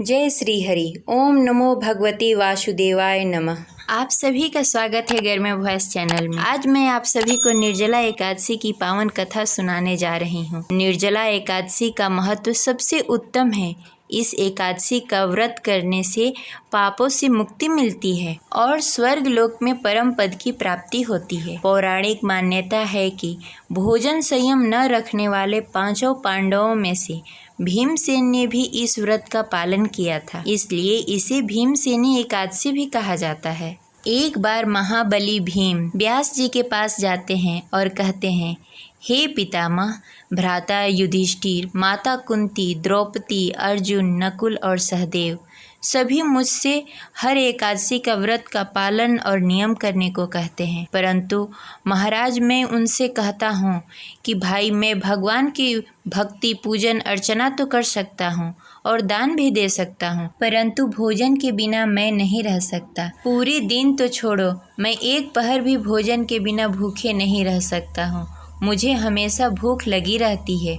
जय श्री हरि। ओम नमो भगवते वासुदेवाय नमः। आप सभी का स्वागत है गर्म वॉइस चैनल में। आज मैं आप सभी को निर्जला एकादशी की पावन कथा सुनाने जा रही हूँ। निर्जला एकादशी का महत्व सबसे उत्तम है। इस एकादशी का व्रत करने से पापों से मुक्ति मिलती है और स्वर्ग लोक में परम पद की प्राप्ति होती है। पौराणिक मान्यता है कि भोजन संयम न रखने वाले पांचों पांडवों में से भीमसेन ने भी इस व्रत का पालन किया था, इसलिए इसे भीमसेनी एकादशी भी कहा जाता है। एक बार महाबली भीम व्यास जी के पास जाते हैं और कहते हैं, हे पितामह, भ्राता युधिष्ठिर, माता कुंती, द्रौपदी, अर्जुन, नकुल और सहदेव सभी मुझसे हर एकादशी का व्रत का पालन और नियम करने को कहते हैं, परंतु महाराज मैं उनसे कहता हूँ कि भाई मैं भगवान की भक्ति पूजन अर्चना तो कर सकता हूँ और दान भी दे सकता हूँ, परंतु भोजन के बिना मैं नहीं रह सकता। पूरे दिन तो छोड़ो, मैं एक पहर भी भोजन के बिना भूखे नहीं रह सकता हूँ। मुझे हमेशा भूख लगी रहती है।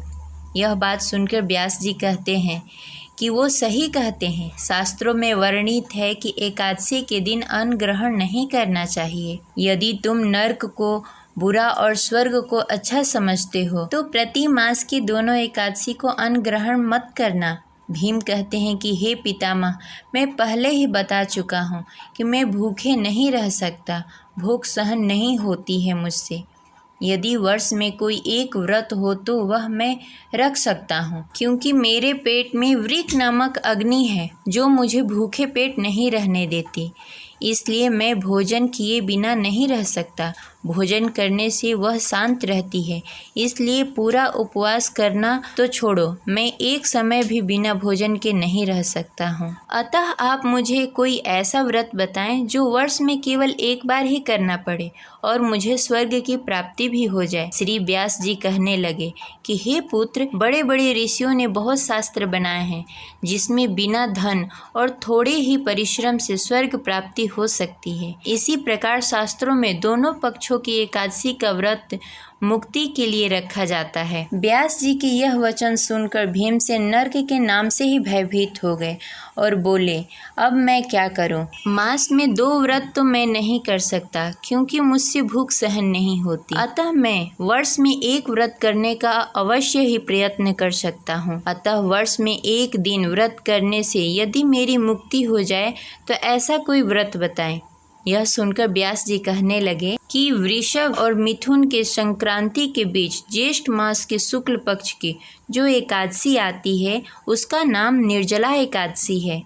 यह बात सुनकर व्यास जी कहते हैं कि वो सही कहते हैं। शास्त्रों में वर्णित है कि एकादशी के दिन अन्न ग्रहण नहीं करना चाहिए। यदि तुम नर्क को बुरा और स्वर्ग को अच्छा समझते हो तो प्रति मास की दोनों एकादशी को अन्न ग्रहण मत करना। भीम कहते हैं कि हे पितामह, मैं पहले ही बता चुका हूँ कि मैं भूखे नहीं रह सकता। भूख सहन नहीं होती है मुझसे। यदि वर्ष में कोई एक व्रत हो तो वह मैं रख सकता हूँ, क्योंकि मेरे पेट में वृक नामक अग्नि है जो मुझे भूखे पेट नहीं रहने देती। इसलिए मैं भोजन किए बिना नहीं रह सकता। भोजन करने से वह शांत रहती है, इसलिए पूरा उपवास करना तो छोड़ो, मैं एक समय भी बिना भोजन के नहीं रह सकता हूँ। अतः आप मुझे कोई ऐसा व्रत बताएं जो वर्ष में केवल एक बार ही करना पड़े और मुझे स्वर्ग की प्राप्ति भी हो जाए। श्री व्यास जी कहने लगे कि हे पुत्र, बड़े बड़े ऋषियों ने बहुत शास्त्र बनाए हैं जिसमें बिना धन और थोड़े ही परिश्रम से स्वर्ग प्राप्ति हो सकती है। इसी प्रकार शास्त्रों में दोनों पक्षों की एकादशी का व्रत मुक्ति के लिए रखा जाता है। व्यास जी के यह वचन सुनकर भीमसेन नर्क के नाम से ही भयभीत हो गए और बोले, अब मैं क्या करूं? मास में 2 व्रत तो मैं नहीं कर सकता, क्योंकि मुझसे भूख सहन नहीं होती। अतः मैं वर्ष में एक व्रत करने का अवश्य ही प्रयत्न कर सकता हूं। अतः वर्ष में एक दिन व्रत करने से यदि मेरी मुक्ति हो जाए तो ऐसा कोई व्रत बताएं। यह सुनकर व्यास जी कहने लगे कि वृषभ और मिथुन के संक्रांति के बीच ज्येष्ठ मास के शुक्ल पक्ष की जो एकादशी आती है उसका नाम निर्जला एकादशी है।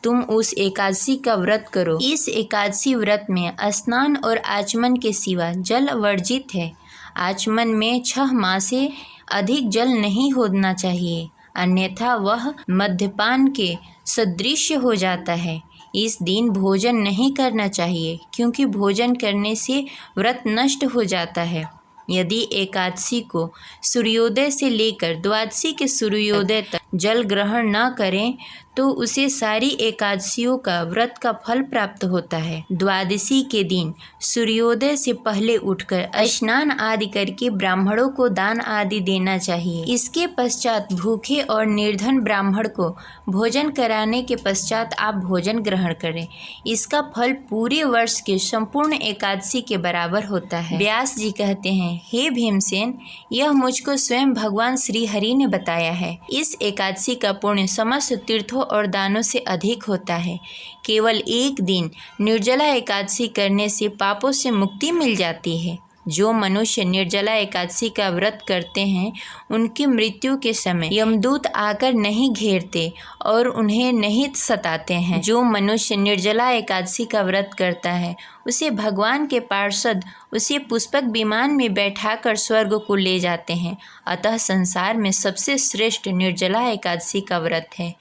तुम उस एकादशी का व्रत करो। इस एकादशी व्रत में स्नान और आचमन के सिवा जल वर्जित है। आचमन में 6 माह से अधिक जल नहीं होना चाहिए, अन्यथा वह मद्यपान के सदृश हो जाता है। इस दिन भोजन नहीं करना चाहिए, क्योंकि भोजन करने से व्रत नष्ट हो जाता है। यदि एकादशी को सूर्योदय से लेकर द्वादशी के सूर्योदय तक जल ग्रहण न करें तो उसे सारी एकादशियों का व्रत का फल प्राप्त होता है। द्वादशी के दिन सूर्योदय से पहले उठकर स्नान आदि करके ब्राह्मणों को दान आदि देना चाहिए। इसके पश्चात भूखे और निर्धन ब्राह्मण को भोजन कराने के पश्चात आप भोजन ग्रहण करें। इसका फल पूरे वर्ष के संपूर्ण एकादशी के बराबर होता है। व्यास जी कहते हैं, हे भीमसेन, यह मुझको स्वयं भगवान श्री हरि ने बताया है। इस एकादशी का पुण्य समस्त तीर्थों और दानों से अधिक होता है। केवल एक दिन निर्जला एकादशी करने से पापों से मुक्ति मिल जाती है। जो मनुष्य निर्जला एकादशी का व्रत करते हैं उनकी मृत्यु के समय यमदूत आकर नहीं घेरते और उन्हें नहीं सताते हैं। जो मनुष्य निर्जला एकादशी का व्रत करता है उसे भगवान के पार्षद उसे पुष्पक विमान में बैठाकर स्वर्ग को ले जाते हैं। अतः संसार में सबसे श्रेष्ठ निर्जला एकादशी का व्रत है,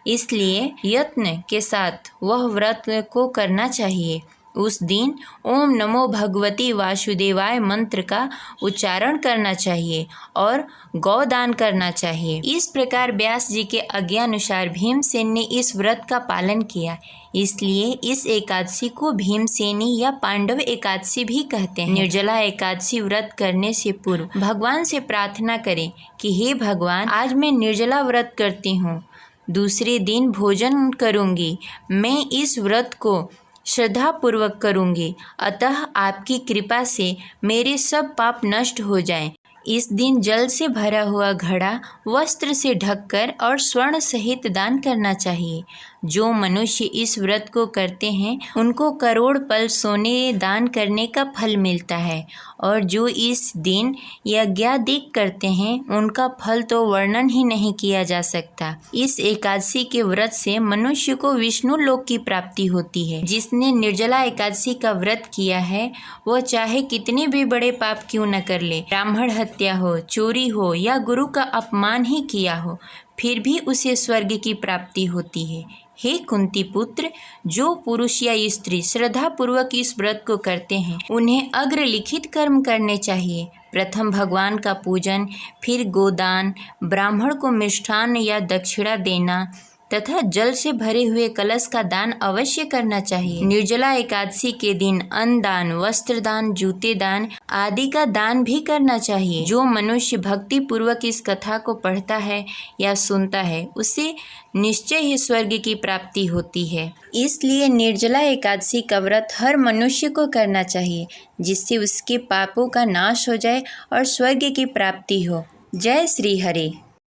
इसलिए यत्न के साथ वह व्रत को करना चाहिए। उस दिन ओम नमो भगवती वासुदेवाय मंत्र का उच्चारण करना चाहिए और गौदान करना चाहिए। इस प्रकार व्यास जी के आज्ञानुसार भीमसेन ने इस व्रत का पालन किया, इसलिए इस एकादशी को भीमसेनी या पांडव एकादशी भी कहते हैं। निर्जला एकादशी व्रत करने से पूर्व भगवान से प्रार्थना करें कि हे भगवान, आज मैं निर्जला व्रत करती हूँ, दूसरे दिन भोजन करूँगी। मैं इस व्रत को श्रद्धापूर्वक करूँगी, अतः आपकी कृपा से मेरे सब पाप नष्ट हो जाएं। इस दिन जल से भरा हुआ घड़ा वस्त्र से ढककर और स्वर्ण सहित दान करना चाहिए। जो मनुष्य इस व्रत को करते हैं उनको करोड़ पल सोने दान करने का फल मिलता है, और जो इस दिन यज्ञादिक करते हैं उनका फल तो वर्णन ही नहीं किया जा सकता। इस एकादशी के व्रत से मनुष्य को विष्णु लोक की प्राप्ति होती है। जिसने निर्जला एकादशी का व्रत किया है वह चाहे कितने भी बड़े पाप क्यों न कर ले, ब्राह्मण हत्या हो, चोरी हो या गुरु का अपमान ही किया हो, फिर भी उसे स्वर्ग की प्राप्ति होती है। हे कुंती पुत्र, जो पुरुष या स्त्री श्रद्धा पूर्वक इस व्रत को करते हैं उन्हें अग्रलिखित कर्म करने चाहिए। प्रथम भगवान का पूजन, फिर गोदान, ब्राह्मण को मिष्ठान या दक्षिणा देना तथा जल से भरे हुए कलश का दान अवश्य करना चाहिए। निर्जला एकादशी के दिन अन्न दान, वस्त्र दान, जूते दान आदि का दान भी करना चाहिए। जो मनुष्य भक्ति पूर्वक इस कथा को पढ़ता है या सुनता है उसे निश्चय ही स्वर्ग की प्राप्ति होती है। इसलिए निर्जला एकादशी का व्रत हर मनुष्य को करना चाहिए, जिससे उसके पापों का नाश हो जाए और स्वर्ग की प्राप्ति हो। जय श्री हरि।